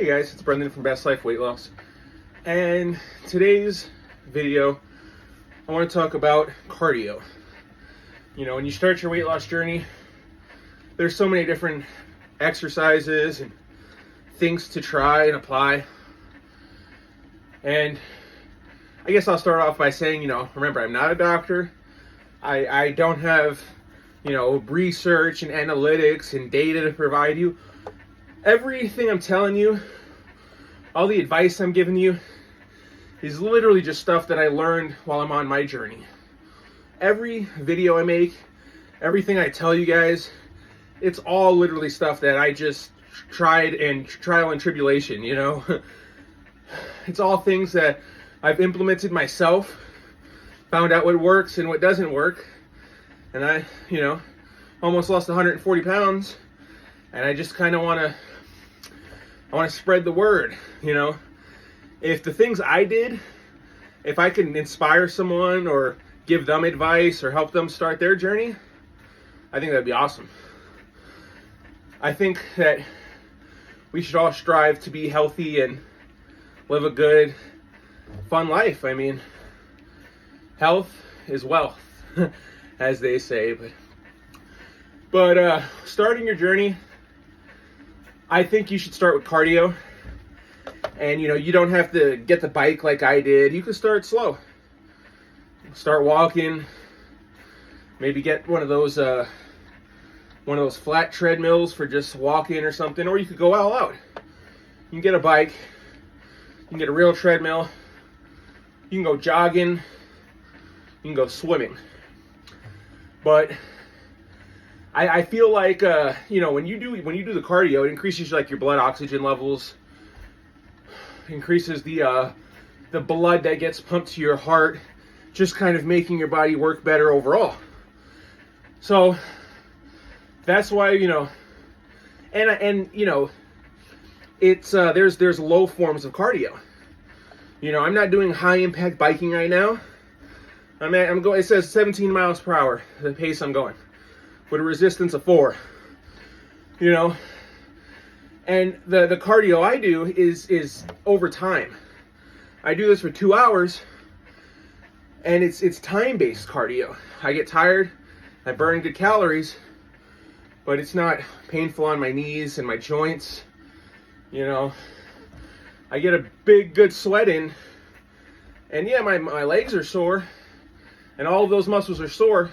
Hey guys, it's Brendan from Best Life Weight Loss, and today's video I want to talk about cardio. You know, when you start your weight loss journey, there's so many different exercises and things to try and apply. And I guess I'll start off by saying, remember, I'm not a doctor. I don't have, research and analytics and data to provide you. Everything I'm telling you, all the advice I'm giving you, is literally just stuff that I learned while I'm on my journey. Every video I make, everything I tell you guys, it's all literally stuff that I just tried and trial and tribulation, It's all things that I've implemented myself, found out what works and what doesn't work, and I, almost lost 140 pounds, and I just kind of want to spread the word, If the things I did, if I can inspire someone or give them advice or help them start their journey, I think that'd be awesome. I think that we should all strive to be healthy and live a good, fun life. I mean, health is wealth, as they say. But starting your journey, I think you should start with cardio. And, you don't have to get the bike like I did. You can start slow. Start walking. Maybe get one of those flat treadmills for just walking or something. Or you could go all out. You can get a bike. You can get a real treadmill. You can go jogging. You can go swimming. But I feel like when you do the cardio, it increases your blood oxygen levels, increases the blood that gets pumped to your heart, just kind of making your body work better overall. So that's why it's there's low forms of cardio. I'm not doing high impact biking right now. I'm going. It says 17 miles per hour, the pace I'm going, with a resistance of 4. And the cardio I do is over time. I do this for 2 hours, and it's time-based cardio. I get tired, I burn good calories, but it's not painful on my knees and my joints. I get a big, good sweat in, and yeah, my legs are sore, and all of those muscles are sore,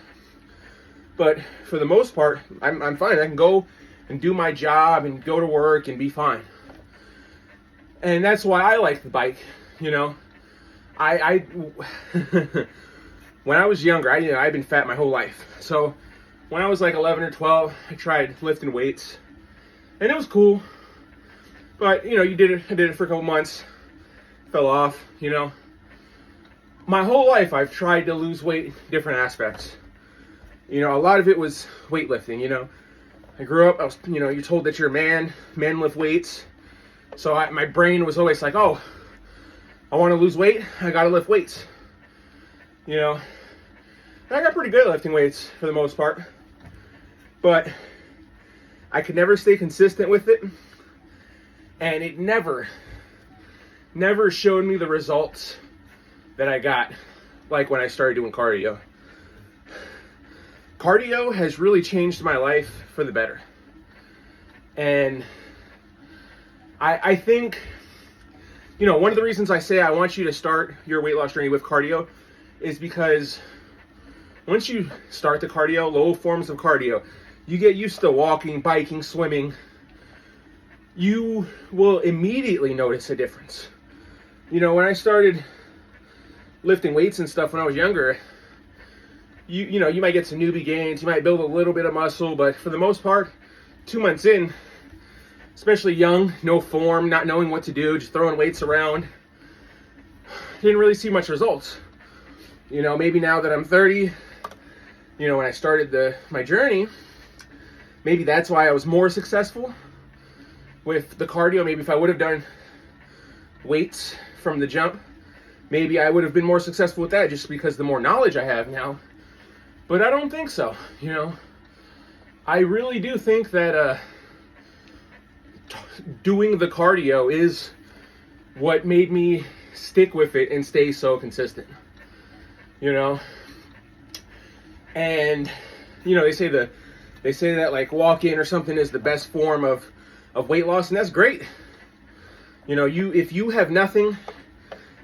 but for the most part, I'm fine. I can go and do my job and go to work and be fine. And that's why I like the bike. I when I was younger, I've been fat my whole life. So when I was like 11 or 12, I tried lifting weights, and it was cool. But I did it for a couple months, fell off. My whole life I've tried to lose weight in different aspects. A lot of it was weightlifting. I grew up, you're told that you're a man, men lift weights. So my brain was always like, oh, I want to lose weight, I got to lift weights. And I got pretty good at lifting weights for the most part. But I could never stay consistent with it. And it never showed me the results that I got, like when I started doing cardio. Cardio has really changed my life for the better. And I think, one of the reasons I say I want you to start your weight loss journey with cardio is because once you start the cardio, low forms of cardio, you get used to walking, biking, swimming, you will immediately notice a difference. When I started lifting weights and stuff when I was younger, you might get some newbie gains, you might build a little bit of muscle, but for the most part, 2 months in, especially young, no form, not knowing what to do, just throwing weights around, didn't really see much results. Maybe now that I'm 30, when I started my journey, maybe that's why I was more successful with the cardio. Maybe if I would have done weights from the jump, maybe I would have been more successful with that just because the more knowledge I have now. But I don't think so, I really do think that doing the cardio is what made me stick with it and stay so consistent, you know. And you know, they say that like walk-in or something is the best form of weight loss, and that's great. You know, if you have nothing,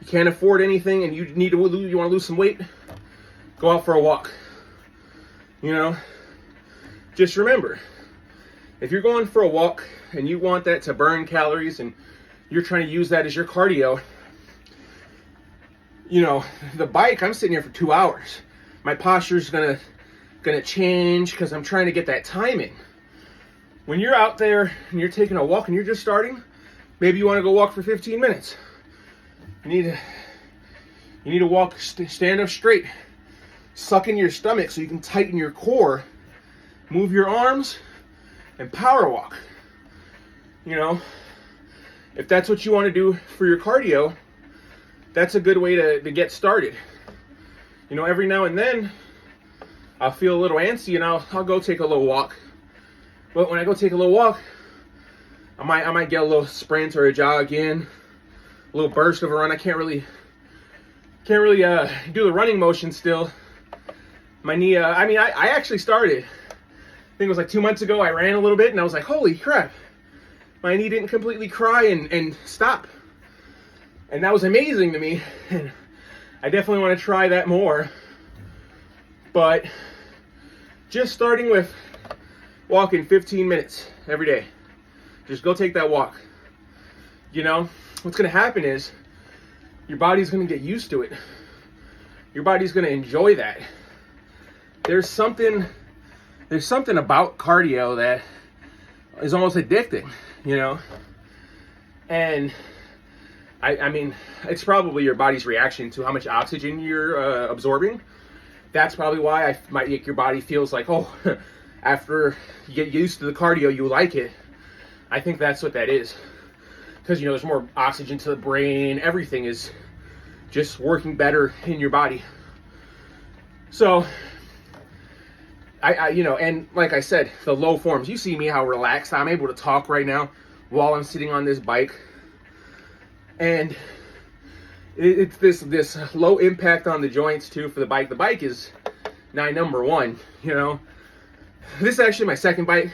you can't afford anything, and you want to lose some weight, go out for a walk. You know, just remember, if you're going for a walk and you want that to burn calories and you're trying to use that as your cardio, you know, the bike, I'm sitting here for 2 hours. My posture's gonna change because I'm trying to get that timing. When you're out there and you're taking a walk and you're just starting, maybe you want to go walk for 15 minutes. You need to walk, stand up straight, suck in your stomach so you can tighten your core, move your arms, and power walk. You know, if that's what you want to do for your cardio, that's a good way to get started. You know, every now and then I'll feel a little antsy and I'll go take a little walk. But when I go take a little walk, I might get a little sprint or a jog in, a little burst of a run. I can't really do the running motion still. My knee, I actually started, I think it was like 2 months ago, I ran a little bit and I was like, holy crap, my knee didn't completely cry and stop. And that was amazing to me. And I definitely want to try that more. But just starting with walking 15 minutes every day. Just go take that walk. You know, what's going to happen is your body's going to get used to it. Your body's going to enjoy that. There's something about cardio that is almost addicting, you know? And I mean, it's probably your body's reaction to how much oxygen you're absorbing. That's probably why your body feels like, oh, after you get used to the cardio, you like it. I think that's what that is. Because, you know, there's more oxygen to the brain. Everything is just working better in your body. So, you know, and like I said, the low forms. You see me, how relaxed I'm able to talk right now while I'm sitting on this bike. And it's this low impact on the joints too for the bike. The bike is my number one, you know. This is actually my second bike.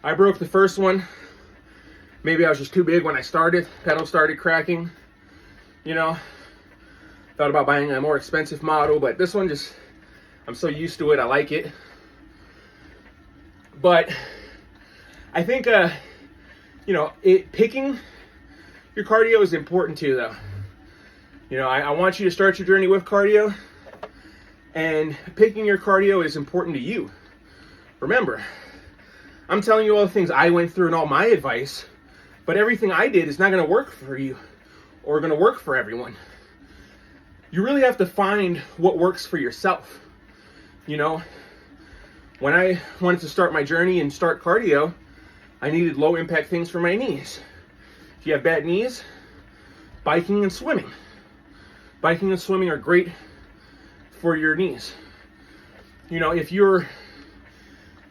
I broke the first one. Maybe I was just too big when I started. Pedals started cracking, you know. Thought about buying a more expensive model, but this one just, I'm so used to it. I like it. But I think, you know, picking your cardio is important too, though. You know, I want you to start your journey with cardio, and picking your cardio is important to you. Remember, I'm telling you all the things I went through and all my advice, but everything I did is not going to work for you or going to work for everyone. You really have to find what works for yourself. You know, when I wanted to start my journey and start cardio, I needed low impact things for my knees. If you have bad knees, biking and swimming. Biking and swimming are great for your knees. You know, if you're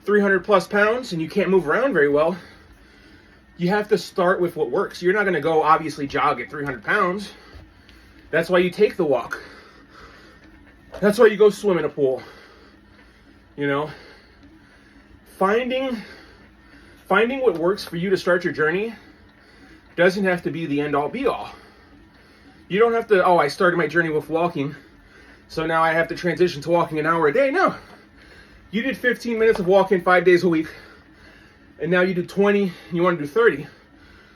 300 plus pounds and you can't move around very well, you have to start with what works. You're not going to go obviously jog at 300 pounds. That's why you take the walk. That's why you go swim in a pool. You know, finding what works for you to start your journey doesn't have to be the end all be all. You don't have to, oh, I started my journey with walking, so now I have to transition to walking an hour a day. No. You did 15 minutes of walking 5 days a week, and now you do 20, and you want to do 30.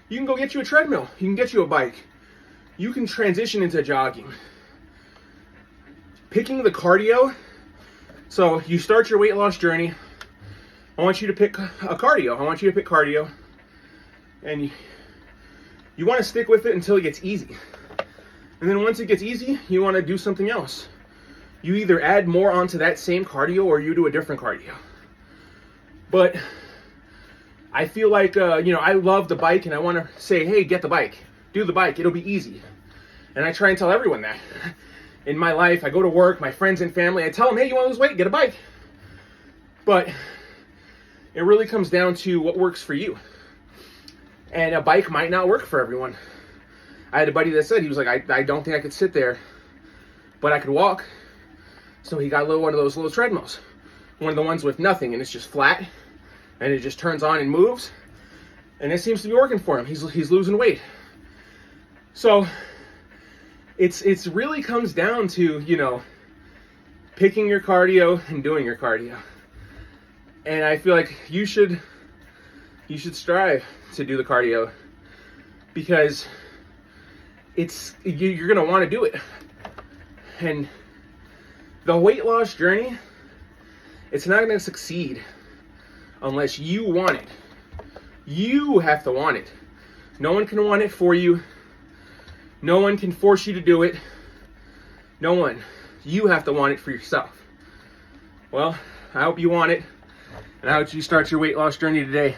You can go get you a treadmill. You can get you a bike. You can transition into jogging. Picking the cardio. So you start your weight loss journey. I want you to pick a cardio. I want you to pick cardio. And you want to stick with it until it gets easy. And then once it gets easy, you want to do something else. You either add more onto that same cardio or you do a different cardio. But I feel like, you know, I love the bike and I want to say, hey, get the bike. Do the bike. It'll be easy. And I try and tell everyone that. In my life, I go to work, my friends and family, I tell them, hey, you want to lose weight? Get a bike. But it really comes down to what works for you. And a bike might not work for everyone. I had a buddy that said, he was like, I don't think I could sit there, but I could walk. So he got one of those little treadmills, one of the ones with nothing, and it's just flat, and it just turns on and moves, and it seems to be working for him. He's losing weight. So it's really comes down to, you know, picking your cardio and doing your cardio. And I feel like you should strive to do the cardio, because you're going to want to do it. And the weight loss journey, it's not going to succeed unless you want it. You have to want it. No one can want it for you. No one can force you to do it. No one. You have to want it for yourself. Well, I hope you want it, and I hope you start your weight loss journey today.